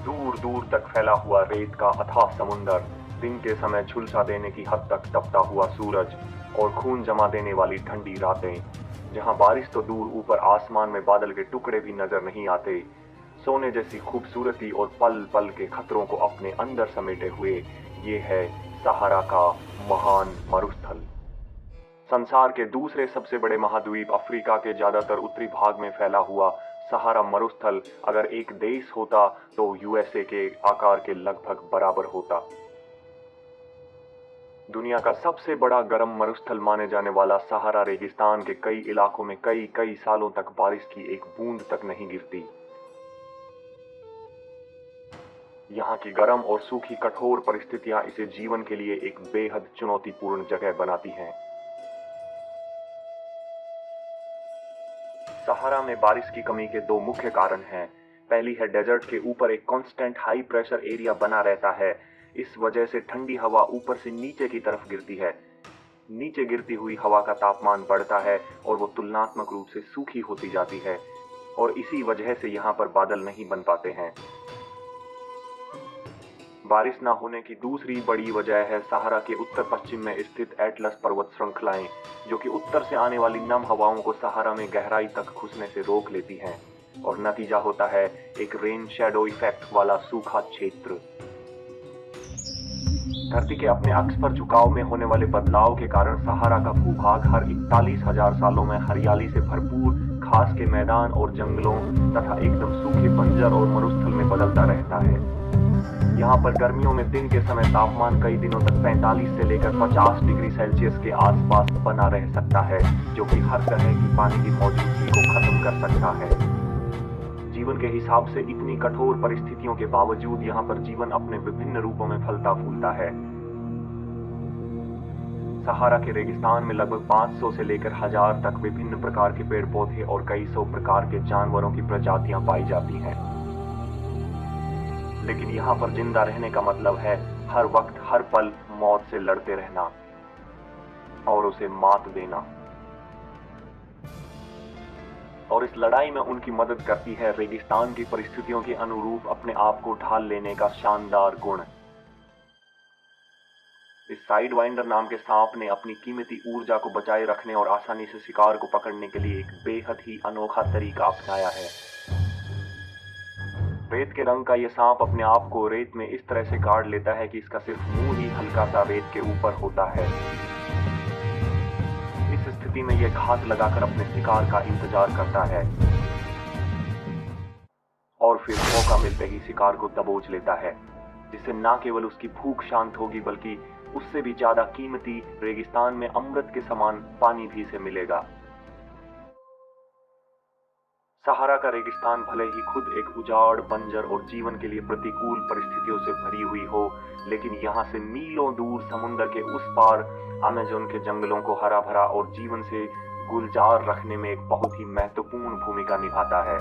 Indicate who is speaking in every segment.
Speaker 1: दूर दूर तक फैला हुआ रेत का अथाह समुंदर, दिन के समय झुलसा देने की हद तक तपता हुआ सूरज और खून जमा देने वाली ठंडी रातें, जहां बारिश तो दूर ऊपर आसमान में बादल के टुकड़े भी नजर नहीं आते। सोने जैसी खूबसूरती और पल पल के खतरों को अपने अंदर समेटे हुए ये है सहारा का महान मरुस्थल। संसार के दूसरे सबसे बड़े महाद्वीप अफ्रीका के ज्यादातर उत्तरी भाग में फैला हुआ सहारा मरुस्थल अगर एक देश होता तो यूएसए के आकार के लगभग बराबर होता। दुनिया का सबसे बड़ा गर्म मरुस्थल माने जाने वाला सहारा रेगिस्तान के कई इलाकों में कई कई सालों तक बारिश की एक बूंद तक नहीं गिरती। यहाँ की गर्म और सूखी कठोर परिस्थितियां इसे जीवन के लिए एक बेहद चुनौतीपूर्ण जगह बनाती हैं। सहारा में बारिश की कमी के दो मुख्य कारण हैं। पहली है डेजर्ट के ऊपर एक कांस्टेंट हाई प्रेशर एरिया बना रहता है। इस वजह से ठंडी हवा ऊपर से नीचे की तरफ गिरती है। नीचे गिरती हुई हवा का तापमान बढ़ता है और वो तुलनात्मक रूप से सूखी होती जाती है और इसी वजह से यहाँ पर बादल नहीं बन पाते हैं। बारिश न होने की दूसरी बड़ी वजह है सहारा के उत्तर पश्चिम में स्थित एटलस पर्वत श्रृंखलाएं, जो कि उत्तर से आने वाली नम हवाओं को सहारा में गहराई तक घुसने से रोक लेती हैं और नतीजा होता है एक रेन शैडो इफेक्ट वाला सूखा क्षेत्र। धरती के अपने अक्ष पर झुकाव में होने वाले बदलाव के कारण सहारा का भूभाग हर 41,000 सालों में हरियाली से भरपूर घास के मैदान और जंगलों तथा एकदम सूखे बंजर और मरुस्थल में बदलता रहता है। यहाँ पर गर्मियों में दिन के समय तापमान कई दिनों तक 45 से लेकर 50 डिग्री सेल्सियस के आसपास बना रह सकता है, जो कि हर तरह की पानी की मौजूदगी को खत्म कर सकता है। जीवन के हिसाब से इतनी कठोर परिस्थितियों के बावजूद यहाँ पर जीवन अपने विभिन्न रूपों में फलता फूलता है। सहारा के रेगिस्तान में लगभग 500 से लेकर 1000 तक विभिन्न प्रकार के पेड़ पौधे और कई सौ प्रकार के जानवरों की प्रजातियां पाई जाती हैं। लेकिन यहाँ पर जिंदा रहने का मतलब है हर वक्त हर पल मौत से लड़ते रहना और उसे मात देना। और इस लड़ाई में उनकी मदद करती है रेगिस्तान की परिस्थितियों के अनुरूप अपने आप को ढाल लेने का शानदार गुण। इस साइडवाइंडर नाम के सांप ने अपनी कीमती ऊर्जा को बचाए रखने और आसानी से शिकार को पकड़ने के लिए एक बेहद ही अनोखा तरीका अपनाया है। रेत के रंग का यह सांप अपने आप को रेत में इस तरह से गाड़ लेता है कि इसका सिर्फ मुंह ही हल्का सा रेत के ऊपर होता है। इस स्थिति में यह घात लगाकर अपने शिकार का इंतजार करता है और फिर मौका मिलते ही शिकार को दबोच लेता है, जिससे न केवल उसकी भूख शांत होगी बल्कि उससे भी ज्यादा कीमती रेगिस्तान में अमृत के समान पानी भी इसे मिलेगा। सहारा का रेगिस्तान भले ही खुद एक उजाड़, बंजर और जीवन के लिए प्रतिकूल परिस्थितियों से भरी हुई हो, लेकिन यहाँ से मीलों दूर समुद्र के उस पार अमेज़न के जंगलों को हरा भरा और जीवन से गुलजार रखने में एक बहुत ही महत्वपूर्ण भूमिका निभाता है।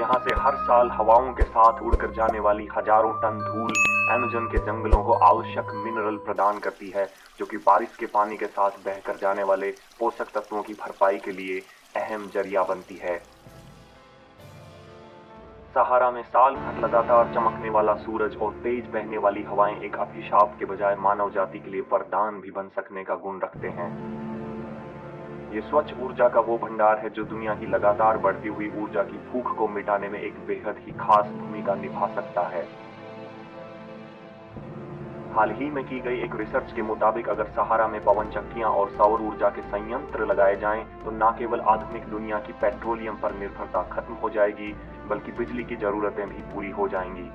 Speaker 1: यहाँ से हर साल हवाओं के साथ उड़कर जाने वाली हजारों टन धूल अमेज़न के जंगलों को आवश्यक मिनरल प्रदान करती है, जो कि बारिश के पानी के साथ बहकर जाने वाले पोषक तत्वों की भरपाई के लिए अहम जरिया बनती है। सहारा में साल भर लगातार चमकने वाला सूरज और तेज बहने वाली हवाएं एक अभिशाप के बजाय मानव जाति के लिए वरदान भी बन सकने का गुण रखते हैं। ये स्वच्छ ऊर्जा का वो भंडार है जो दुनिया की लगातार बढ़ती हुई ऊर्जा की भूख को मिटाने में एक बेहद ही खास भूमिका निभा सकता है। हाल ही में की गई एक रिसर्च के मुताबिक अगर सहारा में पवन चक्कियां और सौर ऊर्जा के संयंत्र लगाए जाएं तो न केवल आधुनिक दुनिया की पेट्रोलियम पर निर्भरता खत्म हो जाएगी, बल्कि बिजली की जरूरतें भी पूरी हो जाएंगी।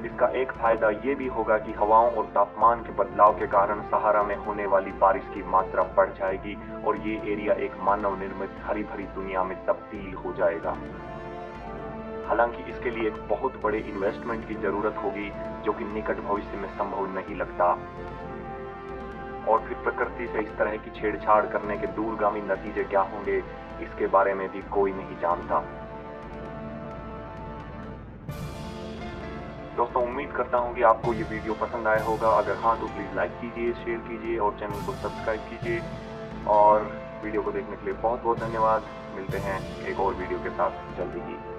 Speaker 1: इसका एक फायदा ये भी होगा कि हवाओं और तापमान के बदलाव के कारण सहारा में होने वाली बारिश की मात्रा बढ़ जाएगी और ये एरिया एक मानव निर्मित हरी भरी दुनिया में तब्दील हो जाएगा। हालांकि इसके लिए एक बहुत बड़े इन्वेस्टमेंट की जरूरत होगी, जो कि निकट भविष्य में संभव नहीं लगता। और फिर प्रकृति से इस तरह की छेड़छाड़ करने के दूरगामी नतीजे क्या होंगे, इसके बारे में भी कोई नहीं जानता। दोस्तों, उम्मीद करता हूँ कि आपको ये वीडियो पसंद आया होगा। अगर हाँ तो प्लीज़ लाइक कीजिए, शेयर कीजिए और चैनल को सब्सक्राइब कीजिए। और वीडियो को देखने के लिए बहुत बहुत धन्यवाद। मिलते हैं एक और वीडियो के साथ जल्दी ही।